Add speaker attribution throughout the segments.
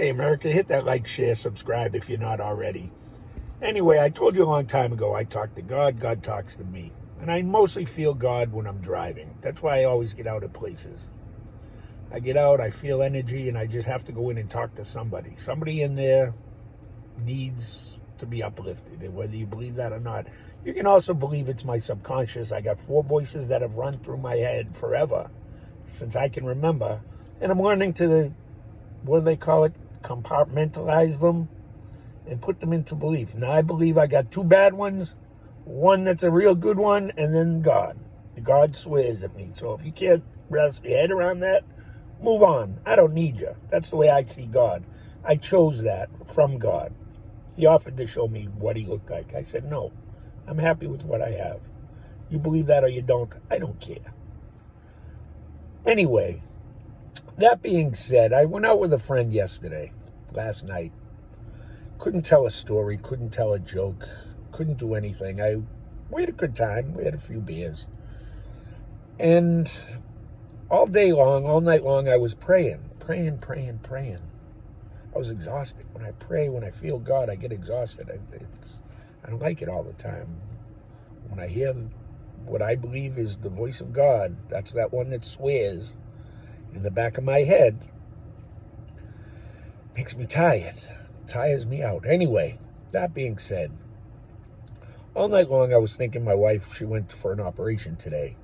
Speaker 1: Hey, America, hit that like, share, subscribe if you're not already. Anyway, I told you a long time ago I talk to God, God talks to me. And I mostly feel God when I'm driving. That's why I always get out of places. I get out, I feel energy, and I just have to go in and talk to somebody. Somebody in there needs to be uplifted, and whether you believe that or not. You can also believe it's my subconscious. I got 4 voices that have run through my head forever, since I can remember. And I'm learning to, what do they call it, compartmentalize them and put them into belief. Now I believe I got 2 bad ones, one that's a real good one, and then God. God swears at me. So if you can't wrap your head around that, move on. I don't need you. That's the way I see God. I chose that from God. He offered to show me what he looked like. I said, no, I'm happy with what I have. You believe that or you don't, I don't care. Anyway, that being said, I went out with a friend last night. Couldn't tell a story, couldn't tell a joke, couldn't do anything. We had a good time. We had a few beers. And all day long, all night long, I was praying. I was exhausted. When I pray, when I feel God, I get exhausted. I don't like it all the time. When I hear what I believe is the voice of God, that's that one that swears in the back of my head, makes me tired. Tires me out. Anyway, that being said, all night long I was thinking my wife, she went for an operation today.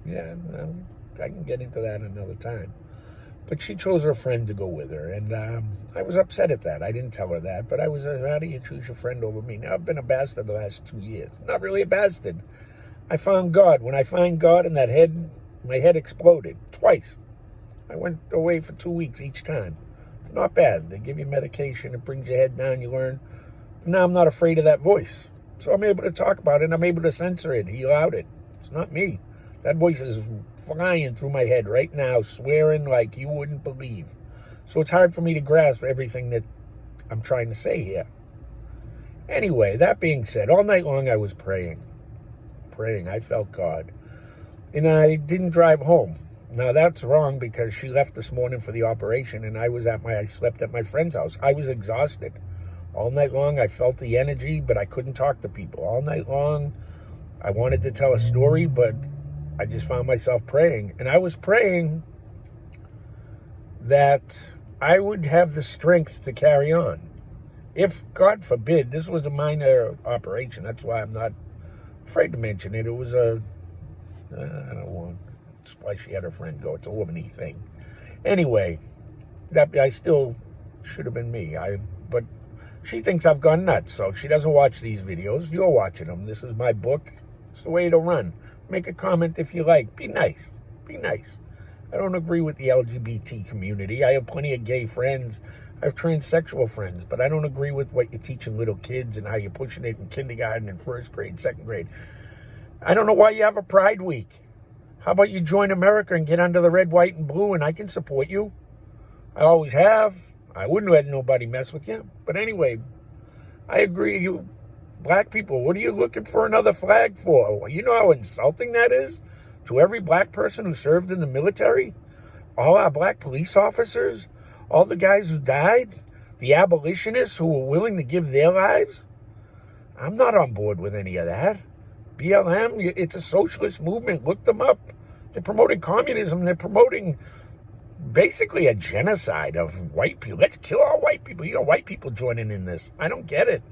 Speaker 1: Yeah, well, I can get into that another time. But she chose her friend to go with her, and I was upset at that. I didn't tell her that, but I was, how do you choose your friend over me? Now, I've been a bastard the last 2 years. Not really a bastard. I found God. When I find God in that head, my head exploded twice. I went away for 2 weeks each time. It's not bad. They give you medication. It brings your head down. You learn. Now I'm not afraid of that voice. So I'm able to talk about it, and I'm able to censor it. He allowed it. It's not me. That voice is flying through my head right now, swearing like you wouldn't believe. So it's hard for me to grasp everything that I'm trying to say here. Anyway, that being said, all night long I was praying. I felt God. And I didn't drive home. Now that's wrong because she left this morning for the operation and I slept at my friend's house. I was exhausted. All night long I felt the energy, but I couldn't talk to people. All night long I wanted to tell a story, but I just found myself praying. And I was praying that I would have the strength to carry on. If, God forbid, this was a minor operation, that's why I'm not afraid to mention it. It was I don't want, that's why she had her friend go. It's a woman-y thing. Anyway, that I still should have been me. But she thinks I've gone nuts, so she doesn't watch these videos. You're watching them. This is my book. It's the way it'll run. Make a comment if you like. Be nice. Be nice. I don't agree with the LGBT community. I have plenty of gay friends. I have transsexual friends, but I don't agree with what you're teaching little kids and how you're pushing it in kindergarten and 1st grade, 2nd grade. I don't know why you have a Pride Week. How about you join America and get under the red, white, and blue, and I can support you. I always have. I wouldn't let nobody mess with you. But anyway, I agree. You black people, what are you looking for another flag for? You know how insulting that is to every black person who served in the military? All our black police officers? All the guys who died? The abolitionists who were willing to give their lives? I'm not on board with any of that. BLM, it's a socialist movement. Look them up. They're promoting communism. They're promoting basically a genocide of white people. Let's kill all white people. You got white people joining in this. I don't get it.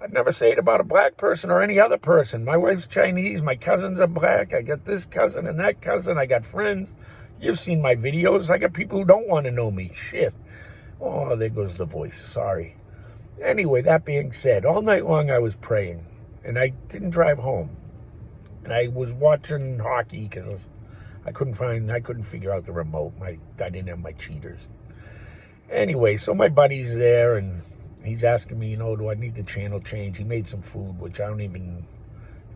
Speaker 1: I'd never say it about a black person or any other person. My wife's Chinese. My cousins are black. I got this cousin and that cousin. I got friends. You've seen my videos. I got people who don't want to know me. Shit. Oh, there goes the voice. Sorry. Anyway, that being said, all night long I was praying. And I didn't drive home. And I was watching hockey because I couldn't figure out the remote. I didn't have my cheaters. Anyway, so my buddy's there and he's asking me, do I need the channel change? He made some food, which it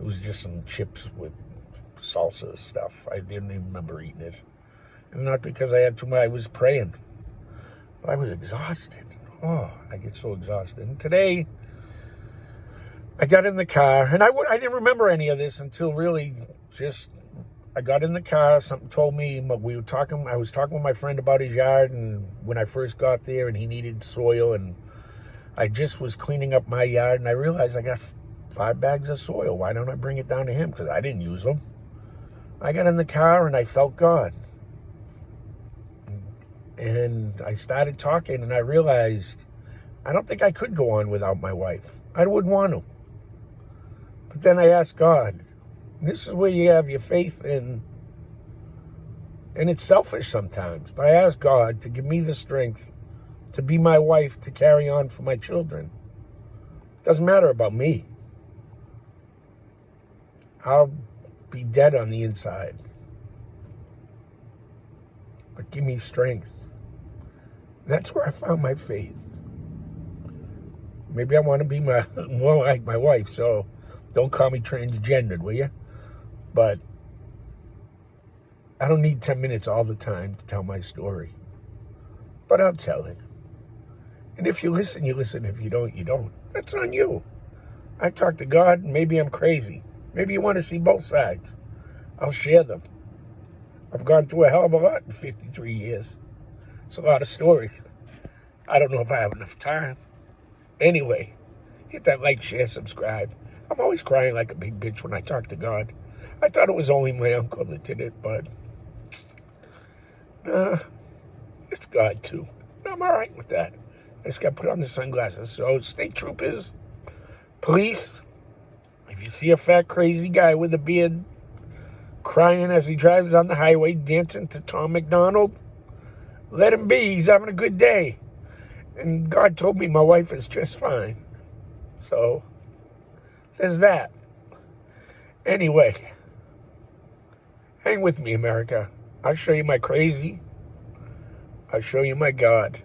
Speaker 1: was just some chips with salsa stuff. I didn't even remember eating it. And not because I had too much, I was praying. But I was exhausted. Oh, I get so exhausted. And today, I got in the car, and I didn't remember any of this until really just I got in the car. Something told me we were talking. I was talking with my friend about his yard, and when I first got there, and he needed soil, and I just was cleaning up my yard, and I realized I got 5 bags of soil. Why don't I bring it down to him? Because I didn't use them. I got in the car, and I felt God. And I started talking, and I realized I don't think I could go on without my wife. I wouldn't want to. But then I asked God, this is where you have your faith in, and it's selfish sometimes, but I asked God to give me the strength to be my wife, to carry on for my children. It doesn't matter about me. I'll be dead on the inside. But give me strength. That's where I found my faith. Maybe I want to be more like my wife, so don't call me transgendered, will you? But I don't need 10 minutes all the time to tell my story. But I'll tell it. And if you listen, you listen. If you don't, you don't. That's on you. I talk to God, and maybe I'm crazy. Maybe you want to see both sides. I'll share them. I've gone through a hell of a lot in 53 years. It's a lot of stories. I don't know if I have enough time. Anyway, hit that like, share, subscribe. I'm always crying like a big bitch when I talk to God. I thought it was only my uncle that did it, but it's God too. I'm all right with that. I just got to put on the sunglasses. So, state troopers, police, if you see a fat, crazy guy with a beard crying as he drives down the highway dancing to Tom McDonald, let him be. He's having a good day. And God told me my wife is just fine. So, there's that. Anyway, hang with me, America. I'll show you my crazy. I'll show you my God.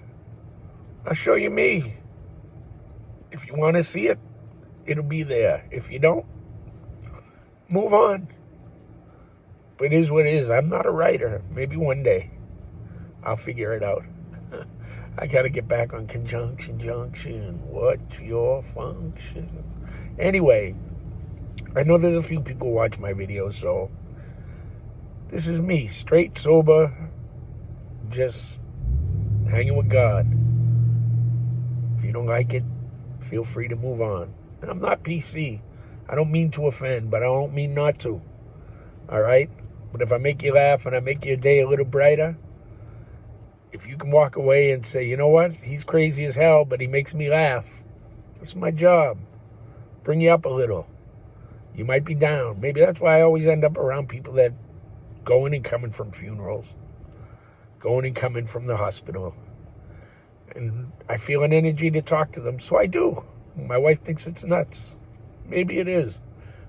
Speaker 1: I'll show you me. If you want to see it, it'll be there. If you don't, move on. But it is what it is. I'm not a writer. Maybe one day I'll figure it out. I got to get back on conjunction junction. What's your function? Anyway, I know there's a few people watch my videos, so this is me, straight, sober, just hanging with God. If you don't like it, feel free to move on. And I'm not PC. I don't mean to offend, but I don't mean not to. All right? But if I make you laugh and I make your day a little brighter, if you can walk away and say, you know what? He's crazy as hell, but he makes me laugh. That's my job. Bring you up a little. You might be down. Maybe that's why I always end up around people that going and coming from funerals, going and coming from the hospital. And I feel an energy to talk to them, so I do. My wife thinks it's nuts. Maybe it is.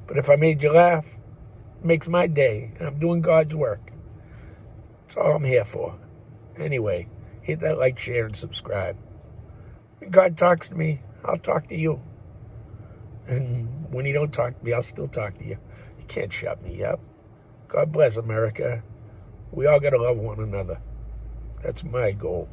Speaker 1: But if I made you laugh, it makes my day, and I'm doing God's work. That's all I'm here for. Anyway, hit that like, share, and subscribe. When God talks to me, I'll talk to you. And when you don't talk to me, I'll still talk to you. You can't shut me up. God bless America. We all got to love one another. That's my goal.